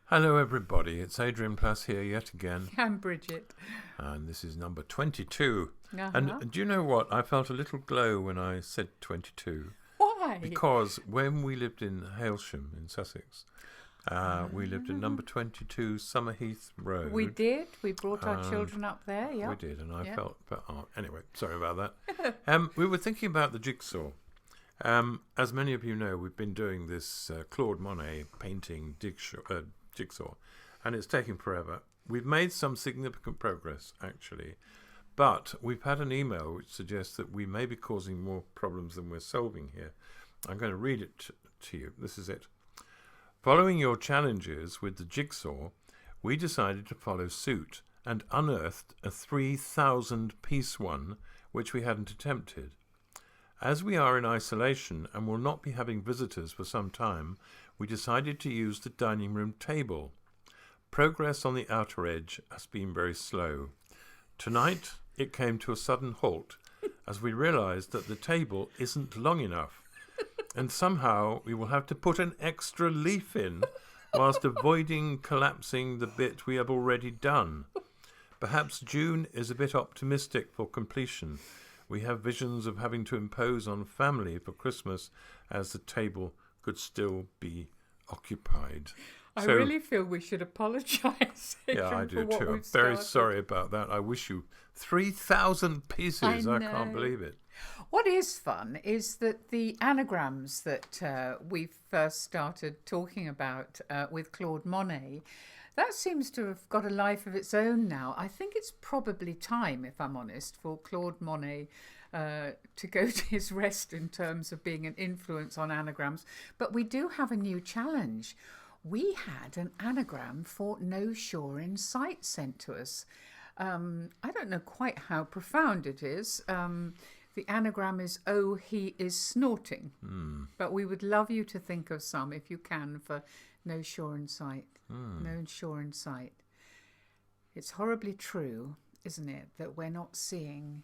Hello, everybody. It's Adrian Plus here yet again. I'm Bridget. And this is number 22. Uh-huh. And do you know what? I felt a little glow when I said 22. Why? Because when we lived in Hailsham in Sussex, we lived in number 22 Summerheath Road. We did. We brought our children up there, yeah. We did, and I felt... anyway, sorry about that. We were thinking about the jigsaw. As many of you know, we've been doing this Claude Monet painting jigsaw, and it's taking forever. We've made some significant progress, actually, but we've had an email which suggests that we may be causing more problems than we're solving here. I'm going to read it to you. This is it. Following your challenges with the jigsaw, we decided to follow suit and unearthed a 3,000-piece one which we hadn't attempted. As we are in isolation and will not be having visitors for some time, we decided to use the dining room table. Progress on the outer edge has been very slow. Tonight, it came to a sudden halt as we realised that the table isn't long enough, and somehow we will have to put an extra leaf in whilst avoiding collapsing the bit we have already done. Perhaps June is a bit optimistic for completion. We have visions of having to impose on family for Christmas as the table could still be occupied. I really feel we should apologise. Yeah, I do too. I'm very sorry about that. I wish you 3,000 pieces. I can't believe it. What is fun is that the anagrams that we first started talking about with Claude Monet, that seems to have got a life of its own now. I think it's probably time, if I'm honest, for Claude Monet to go to his rest in terms of being an influence on anagrams. But we do have a new challenge. We had an anagram for No Shore in Sight sent to us. I don't know quite how profound it is. The anagram is, "Oh, he is snorting." But we would love you to think of some, if you can, for No Shore in Sight. No shore in sight. It's horribly true, isn't it, that we're not seeing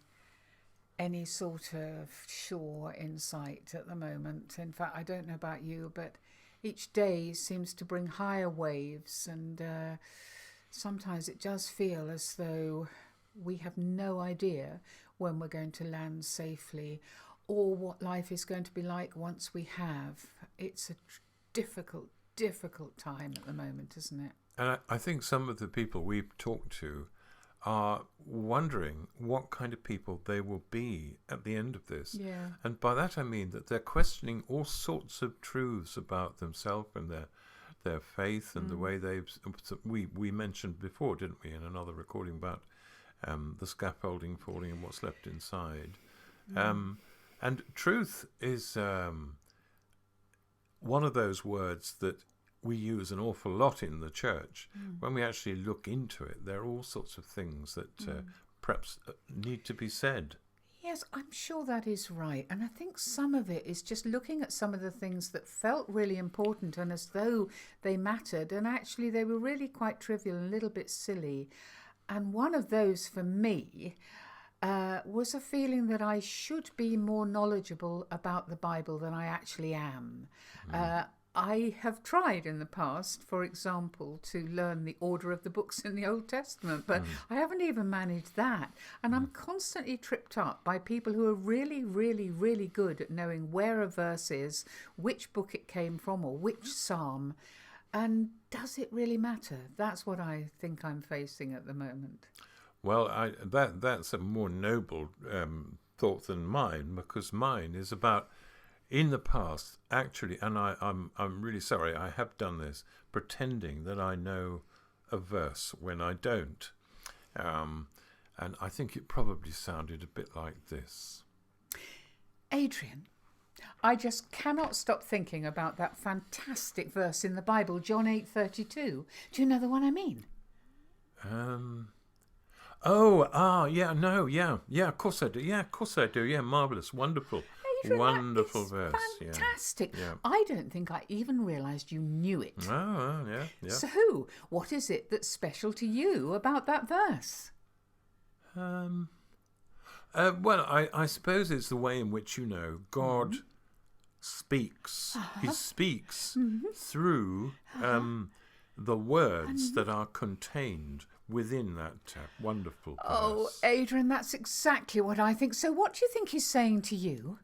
any sort of shore in sight at the moment. In fact, I don't know about you, but each day seems to bring higher waves, and sometimes it does feel as though we have no idea when we're going to land safely or what life is going to be like once we have. It's a difficult time at the moment, isn't it? And I think some of the people we've talked to are wondering what kind of people they will be at the end of this. Yeah. And by that I mean that they're questioning all sorts of truths about themselves and their faith and the way we mentioned before, didn't we, in another recording about the scaffolding falling and what's left inside. And truth is one of those words that we use an awful lot in the church. When we actually look into it, there are all sorts of things that perhaps need to be said. Yes, I'm sure that is right. And I think some of it is just looking at some of the things that felt really important and as though they mattered, and actually they were really quite trivial and a little bit silly. And one of those for me was a feeling that I should be more knowledgeable about the Bible than I actually am. I have tried in the past, for example, to learn the order of the books in the Old Testament, but I haven't even managed that. And I'm constantly tripped up by people who are really, really, really good at knowing where a verse is, which book it came from, or which psalm. And does it really matter? That's what I think I'm facing at the moment. Well, that's a more noble thought than mine, because mine is about, in the past, actually, and I'm really sorry, I have done this, pretending that I know a verse when I don't. And I think it probably sounded a bit like this. Adrian, I just cannot stop thinking about that fantastic verse in the Bible, John 8:32. Do you know the one I mean? Yeah, of course I do. Yeah, marvellous, wonderful. Adrian, Wonderful verse. Fantastic. Yeah. I don't think I even realised you knew it. Oh, yeah. So, what is it that's special to you about that verse? Well, I suppose it's the way in which, God speaks. He speaks through the words that are contained within that wonderful verse. Oh, Adrian, that's exactly what I think. So what do you think he's saying to you?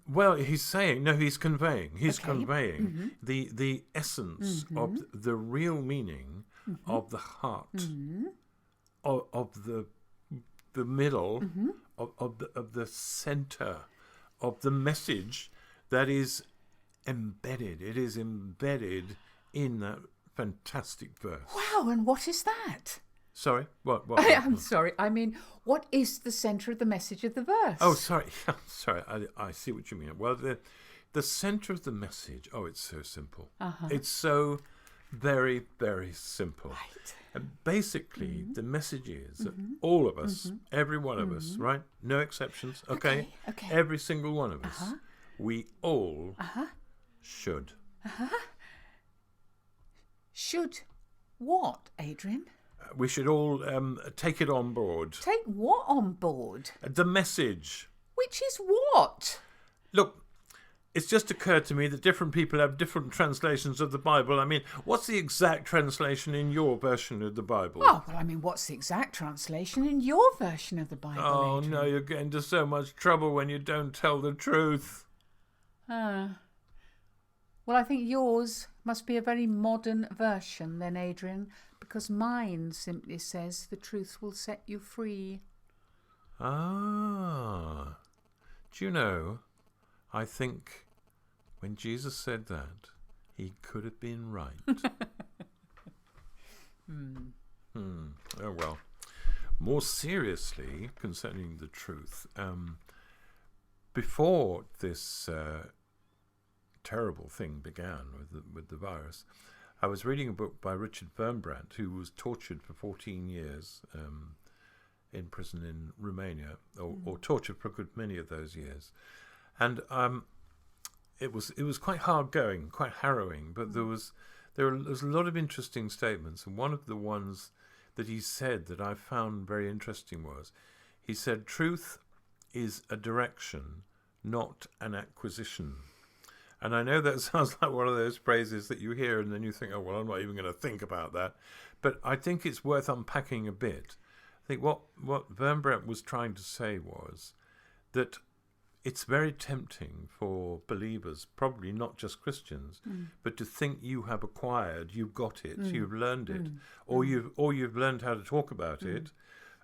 Well, he's conveying. He's Okay. conveying the essence of the real meaning of the heart, of the middle, of the center, of the message that is embedded. It is embedded in that fantastic verse. Wow, and what is that? Sorry, what? I'm sorry. I mean, what is the centre of the message of the verse? Oh, sorry. Sorry. I see what you mean. Well, the centre of the message. Oh, it's so simple. It's so very, very simple. Right. And basically, the message is that all of us, every one of us, right? No exceptions. Okay. Okay. Every single one of us, we all should. Should what, Adrian? We should all take it on board. Take what on board? The message. Which is what? Look, it's just occurred to me that different people have different translations of the Bible. I mean, what's the exact translation in your version of the Bible? Oh, well, I mean, what's the exact translation in your version of the Bible, Oh, Adrian? no, you're getting into so much trouble when you don't tell the truth. Well, I think yours must be a very modern version then, Adrian, because mine simply says the truth will set you free. Ah. Do you know, I think when Jesus said that, he could have been right. Oh, well. More seriously, concerning the truth, before this terrible thing began with the virus, I was reading a book by Richard Wurmbrand, who was tortured for 14 years in prison in Romania, or tortured for a good many of those years, and it was quite hard going, quite harrowing. But there was a lot of interesting statements, and one of the ones that he said that I found very interesting was, he said, "Truth is a direction, not an acquisition." And I know that sounds like one of those phrases that you hear and then you think, oh, well, I'm not even going to think about that. But I think it's worth unpacking a bit. I think what Wurmbrand was trying to say was that it's very tempting for believers, probably not just Christians, but to think you have acquired, you've got it, you've learned it, or you've learned how to talk about it,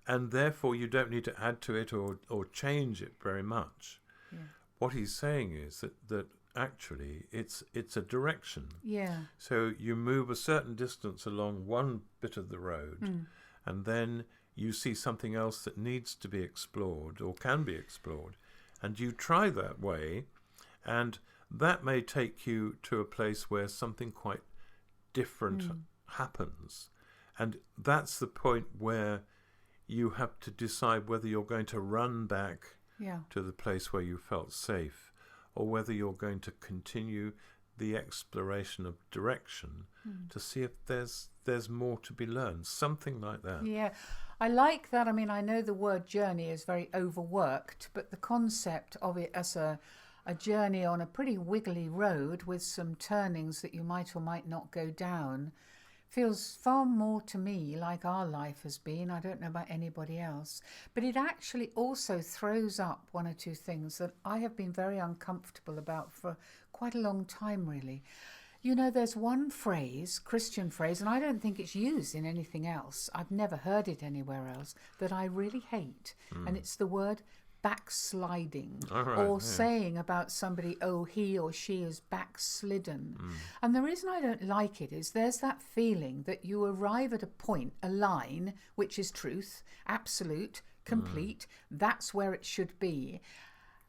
and therefore you don't need to add to it or change it very much. Yeah. What he's saying is that actually it's a direction. Yeah. So you move a certain distance along one bit of the road, and then you see something else that needs to be explored or can be explored, and you try that way, and that may take you to a place where something quite different happens. And that's the point where you have to decide whether you're going to run back to the place where you felt safe, or whether you're going to continue the exploration of direction to see if there's more to be learned, something like that. Yeah, I like that. I mean, I know the word journey is very overworked, but the concept of it as a journey on a pretty wiggly road with some turnings that you might or might not go down feels far more to me like our life has been. I don't know about anybody else. But it actually also throws up one or two things that I have been very uncomfortable about for quite a long time, really. You know, there's one phrase, Christian phrase, and I don't think it's used in anything else. I've never heard it anywhere else, that I really hate. And it's the word backsliding, or saying about somebody, oh, he or she is backslidden. And the reason I don't like it is there's that feeling that you arrive at a point, a line, which is truth, absolute, complete, that's where it should be.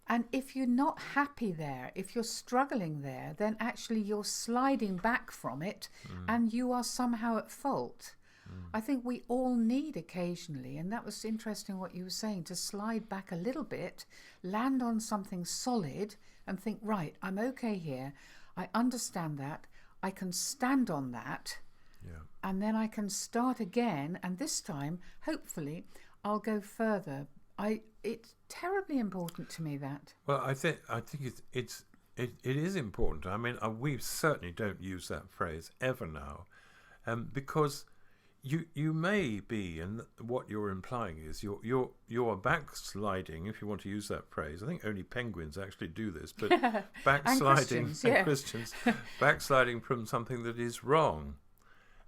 And if you're not happy there, if you're struggling there, then actually you're sliding back from it and you are somehow at fault. I think we all need occasionally, and that was interesting what you were saying, to slide back a little bit, land on something solid and think, right, I'm okay here. I understand that. I can stand on that. And then I can start again. And this time, hopefully, I'll go further. It's terribly important to me, that. Well, I think it is important. I mean, we certainly don't use that phrase ever now, because you may be, and what you're implying is you're backsliding, if you want to use that phrase. I think only penguins actually do this, but backsliding Christians, yeah. Christians backsliding from something that is wrong,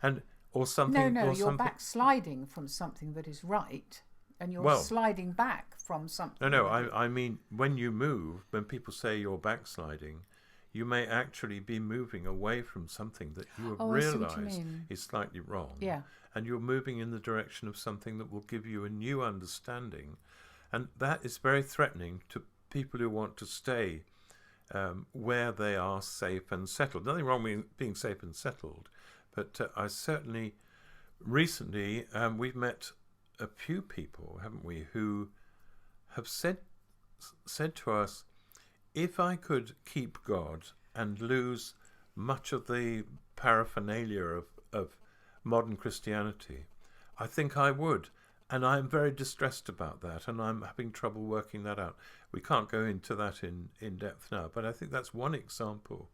and or something. No, or you're something, backsliding from something that is right, and you're Well, sliding back from something. No, I mean, when you move, when people say you're backsliding, you may actually be moving away from something that you have I see what you realised mean. is slightly wrong. Yeah. And you're moving in the direction of something that will give you a new understanding. And that is very threatening to people who want to stay where they are safe and settled. Nothing wrong with being safe and settled, but I certainly, recently, we've met a few people, haven't we, who have said to us, if I could keep God and lose much of the paraphernalia of modern Christianity, I think I would. And I'm very distressed about that, and I'm having trouble working that out. We can't go into that in depth now, but I think that's one example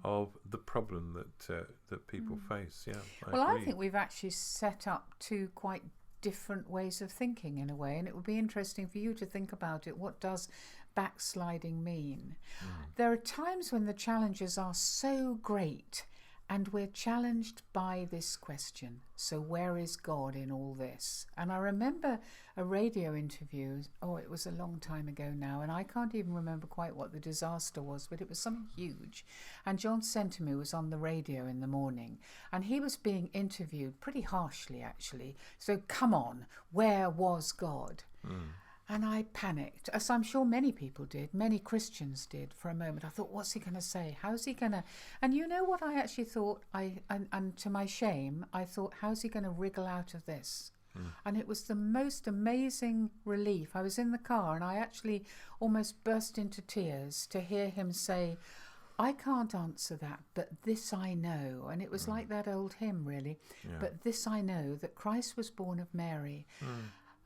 of the problem that people face. Yeah. I think we've actually set up two quite different ways of thinking in a way, and it would be interesting for you to think about it. What does backsliding mean? There are times when the challenges are so great and we're challenged by this question, so where is God in all this? And I remember a radio interview, it was a long time ago now, and I can't even remember quite what the disaster was, but it was something huge. And John Sentamu was on the radio in the morning, and he was being interviewed pretty harshly, actually. So, come on, where was God? And I panicked, as I'm sure many people did, many Christians did for a moment. I thought, what's he going to say? How's he going to... And you know what I actually thought? And to my shame, I thought, how's he going to wriggle out of this? And it was the most amazing relief. I was in the car and I actually almost burst into tears to hear him say, I can't answer that, but this I know. And it was like that old hymn, really. Yeah. But this I know, that Christ was born of Mary.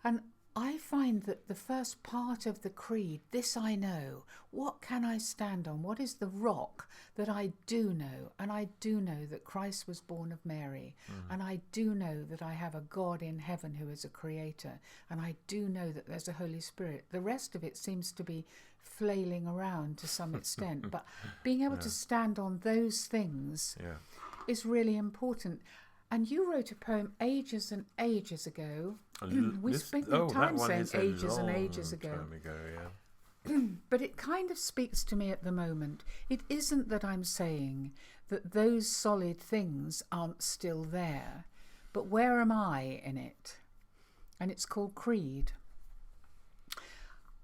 And I find that the first part of the creed, this I know, what can I stand on? What is the rock that I do know? And I do know that Christ was born of Mary. And I do know that I have a God in heaven who is a creator. And I do know that there's a Holy Spirit. The rest of it seems to be flailing around to some extent. But being able to stand on those things is really important. And you wrote a poem ages and ages ago. We spent time saying ages and ages ago. But it kind of speaks to me at the moment. It isn't that I'm saying that those solid things aren't still there, but where am I in it? And it's called creed.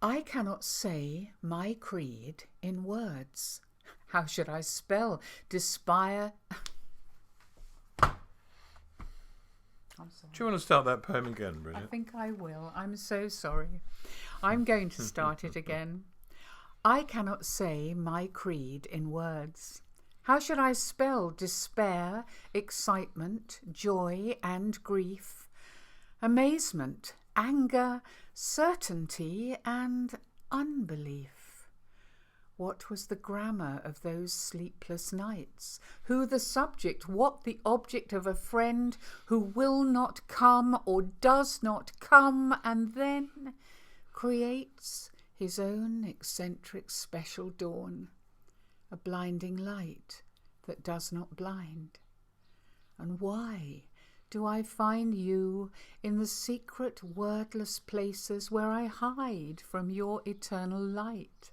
I cannot say my creed in words. How should I spell despire? I'm sorry. Do you want to start that poem again, Bridget? I think I will. I'm so sorry. I'm going to start it again. I cannot say my creed in words. How should I spell despair, excitement, joy and grief, amazement, anger, certainty and unbelief? What was the grammar of those sleepless nights? Who the subject? What the object of a friend who will not come or does not come and then creates his own eccentric special dawn, a blinding light that does not blind? And why do I find you in the secret wordless places where I hide from your eternal light?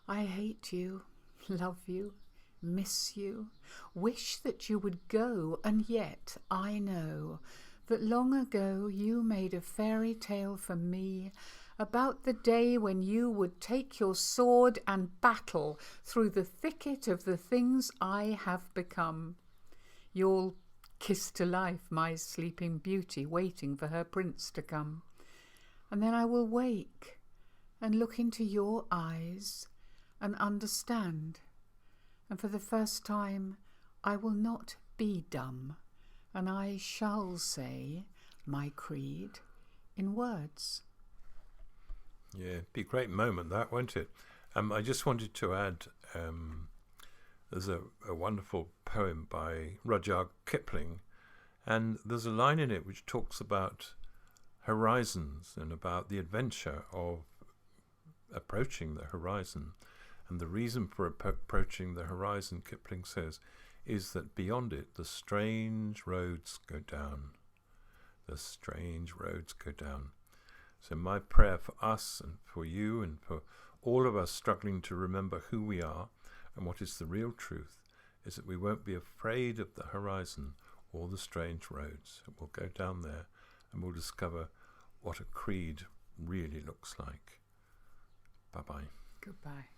I hate you, love you, miss you, wish that you would go, and yet I know that long ago you made a fairy tale for me about the day when you would take your sword and battle through the thicket of the things I have become. You'll kiss to life my sleeping beauty, waiting for her prince to come. And then I will wake and look into your eyes and understand. And for the first time, I will not be dumb, and I shall say my creed in words. Yeah, it'd be a great moment, that, won't it? I just wanted to add, there's a wonderful poem by Rudyard Kipling, and there's a line in it which talks about horizons and about the adventure of approaching the horizon. And the reason for approaching the horizon, Kipling says, is that beyond it the strange roads go down. The strange roads go down. So my prayer for us and for you and for all of us struggling to remember who we are and what is the real truth is that we won't be afraid of the horizon or the strange roads. We'll go down there and we'll discover what a creed really looks like. Bye-bye. Goodbye.